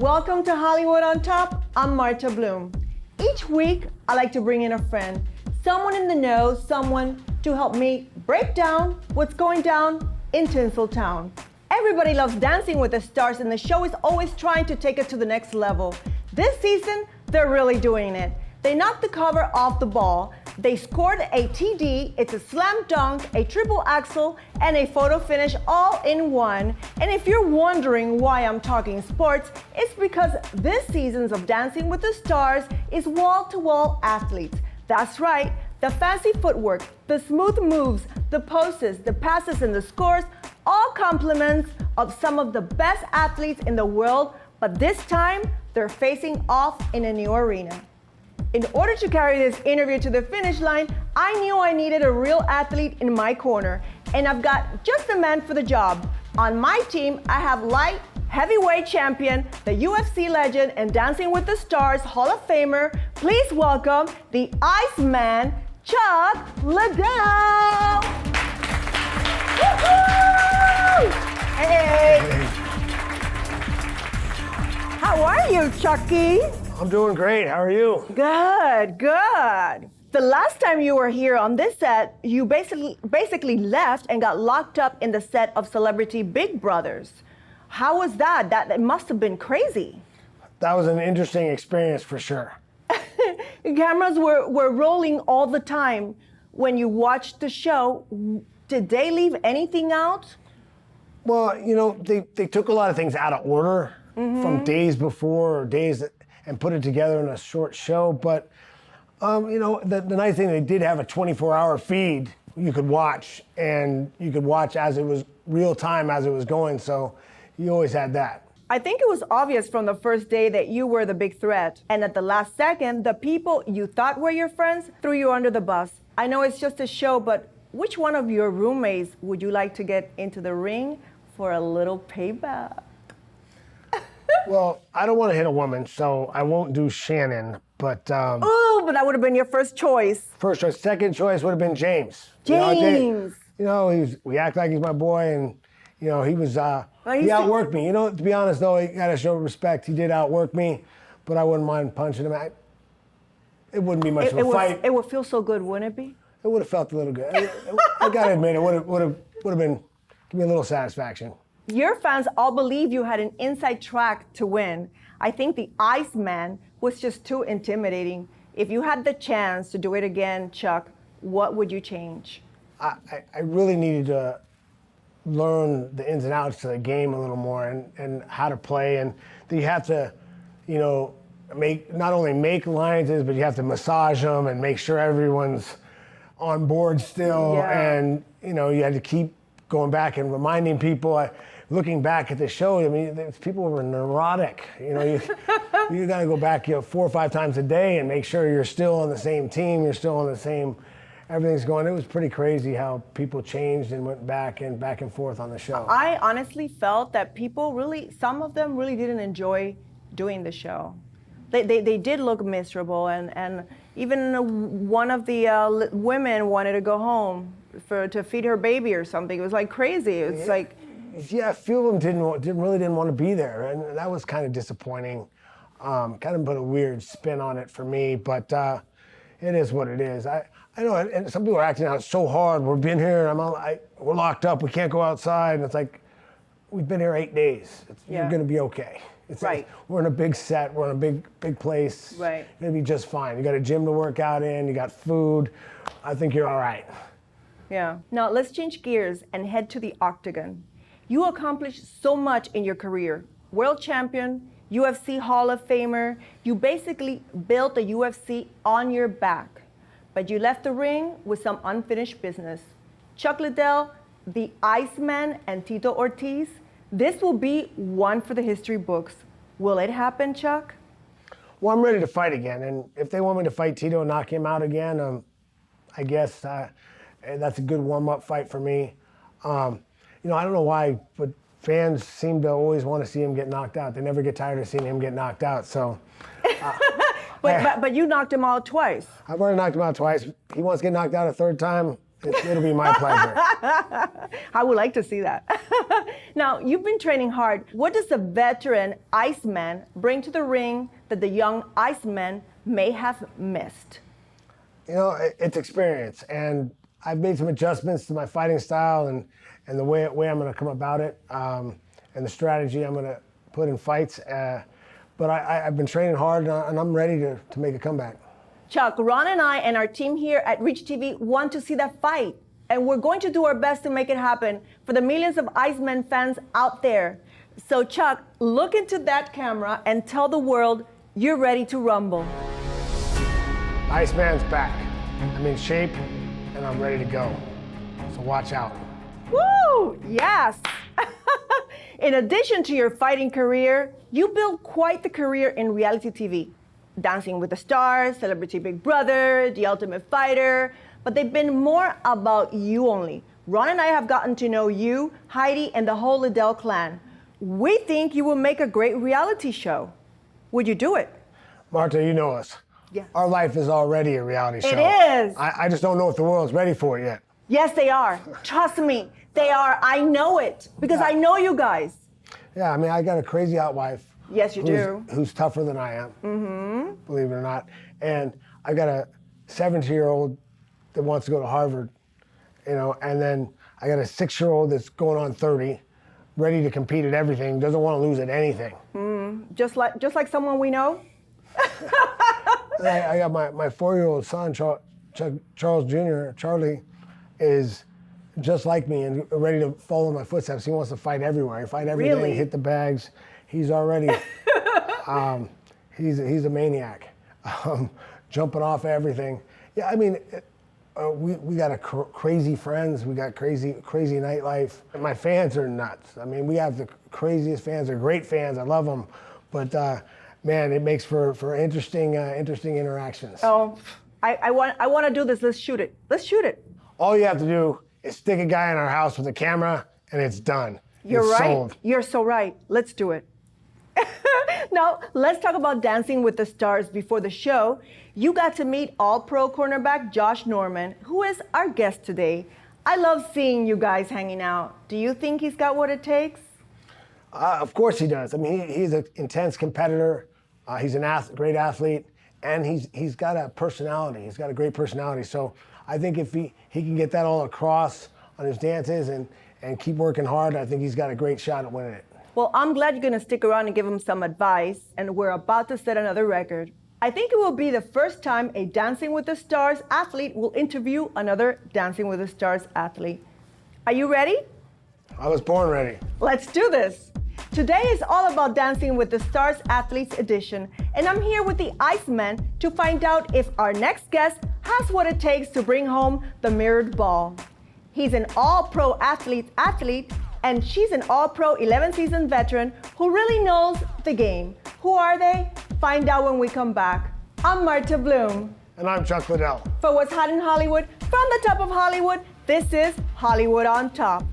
Welcome to Hollywood on Top. I'm Marta Bloom. Each week, I like to bring in a friend, someone in the know, someone to help me break down what's going down in Tinseltown. Everybody loves Dancing with the Stars, and the show is always trying to take it to the next level. This season, they're really doing it. They knocked the cover off the ball. They scored a TD, it's a slam dunk, a triple axel, and a photo finish all in one. And if you're wondering why I'm talking sports, it's because this season's of Dancing with the Stars is wall-to-wall athletes. That's right, the fancy footwork, the smooth moves, the poses, the passes, and the scores, all compliments of some of the best athletes in the world, but this time, they're facing off in a new arena. In order to carry this interview to the finish line, I knew I needed a real athlete in my corner, and I've got just the man for the job. On my team, I have light heavyweight champion, the UFC legend, and Dancing with the Stars Hall of Famer. Please welcome the Iceman, Chuck Liddell. Woo-hoo! Hey. How are you, Chucky? I'm doing great. How are you? Good, good. The last time you were here on this set, you basically left and got locked up in the set of Celebrity Big Brothers. How was that? That must have been crazy. That was an interesting experience for sure. Cameras were rolling all the time. When you watched the show, did they leave anything out? Well, you know, they took a lot of things out of order from days before or days and put it together in a short show. But, you know, the nice thing, they did have a 24-hour feed you could watch, and you could watch as it was real time as it was going. So you always had that. I think it was obvious from the first day that you were the big threat. And at the last second, the people you thought were your friends threw you under the bus. I know it's just a show, but which one of your roommates would you like to get into the ring for a little payback? Well, I don't want to hit a woman, so I won't do Shannon, but... Oh, but that would have been your first choice. First choice. Second choice would have been James. James. You know, we act like he's my boy, and, you know, he was... he outworked me. You know, to be honest, though, you got to show respect. He did outwork me, but I wouldn't mind punching him. It wouldn't be much of a fight. It would feel so good, wouldn't it be? It would have felt a little good. I got to admit, it would have been, give me a little satisfaction. Your fans all believe you had an inside track to win. I think the Iceman was just too intimidating. If you had the chance to do it again, Chuck, what would you change? I really needed to learn the ins and outs of the game a little more and how to play. And you have to, you know, not only make alliances, but you have to massage them and make sure everyone's on board still. Yeah. And, you know, you had to keep going back and reminding people. Looking back at the show, I mean, people were neurotic. You know, you got to go back, you know, 4 or 5 times a day and make sure you're still on the same team, you're still on the same, everything's going. It was pretty crazy how people changed and went back and forth on the show. I honestly felt that people some of them really didn't enjoy doing the show. They did look miserable, and even one of the women wanted to go home to feed her baby or something. It was like crazy. It's like. Yeah, a few of them really didn't want to be there, and that was kind of disappointing. Kind of put a weird spin on it for me, but it is what it is. I know, and some people are acting out so hard. We've been here, we're locked up, we can't go outside, and it's like, we've been here 8 days. You're going to be okay. Right. We're in a big set, we're in a big place. Right. You're going to be just fine. You got a gym to work out in, you got food. I think you're all right. Yeah. Now let's change gears and head to the Octagon. You accomplished so much in your career. World champion, UFC Hall of Famer. You basically built the UFC on your back. But you left the ring with some unfinished business. Chuck Liddell, the Iceman, and Tito Ortiz. This will be one for the history books. Will it happen, Chuck? Well, I'm ready to fight again. And if they want me to fight Tito and knock him out again, I guess that's a good warm-up fight for me. You know, I don't know why, but fans seem to always want to see him get knocked out. They never get tired of seeing him get knocked out. So, but you knocked him out twice. I've already knocked him out twice. He wants to get knocked out a third time. It'll be my pleasure. I would like to see that. Now, you've been training hard. What does the veteran Iceman bring to the ring that the young Iceman may have missed? You know, it's experience, and I've made some adjustments to my fighting style and the way I'm going to come about it, and the strategy I'm going to put in fights. But I've been training hard, and I'm ready to make a comeback. Chuck, Ron and I and our team here at Reach TV want to see that fight. And we're going to do our best to make it happen for the millions of Iceman fans out there. So Chuck, look into that camera and tell the world you're ready to rumble. Iceman's back. I'm in shape, and I'm ready to go. So watch out. Woo! Yes! In addition to your fighting career, you built quite the career in reality TV. Dancing with the Stars, Celebrity Big Brother, The Ultimate Fighter, but they've been more about you only. Ron and I have gotten to know you, Heidi, and the whole Liddell clan. We think you will make a great reality show. Would you do it? Marta, you know us. Yeah. Our life is already a reality show. It is. I just don't know if the world's ready for it yet. Yes, they are. Trust me, they are. I know it because I know you guys. Yeah, I mean, I got a crazy hot wife. Yes, you do. Who's tougher than I am, believe it or not. And I got a 17-year-old that wants to go to Harvard, you know, and then I got a 6-year-old that's going on 30, ready to compete at everything, doesn't want to lose at anything. Just like someone we know? I got my 4-year-old son, Charles Jr., Charlie, is just like me and ready to follow in my footsteps. He wants to fight everywhere. He fight every day, hit the bags. He's already, he's a maniac, jumping off everything. Yeah, I mean, we got crazy friends. We got crazy nightlife. And my fans are nuts. I mean, we have the craziest fans. They're great fans. I love them. But man, it makes for interesting interactions. Oh, I want to do this. Let's shoot it. Let's shoot it. All you have to do is stick a guy in our house with a camera, and it's done. You're It's right. sold. You're so right. Let's do it. Now, let's talk about Dancing with the Stars before the show. You got to meet All-Pro cornerback Josh Norman, who is our guest today. I love seeing you guys hanging out. Do you think he's got what it takes? Of course he does. I mean, he's an intense competitor. He's a great athlete, and he's got a personality. He's got a great personality. So I think if he can get that all across on his dances and keep working hard, I think he's got a great shot at winning it. Well, I'm glad you're going to stick around and give him some advice, and we're about to set another record. I think it will be the first time a Dancing with the Stars athlete will interview another Dancing with the Stars athlete. Are you ready? I was born ready. Let's do this. Today is all about Dancing with the Stars Athletes Edition, and I'm here with the Iceman to find out if our next guest has what it takes to bring home the mirrored ball. He's an all-pro athlete, and she's an all-pro 11-season veteran who really knows the game. Who are they? Find out when we come back. I'm Marta Bloom. And I'm Chuck Liddell. For what's hot in Hollywood, from the top of Hollywood, this is Hollywood on Top.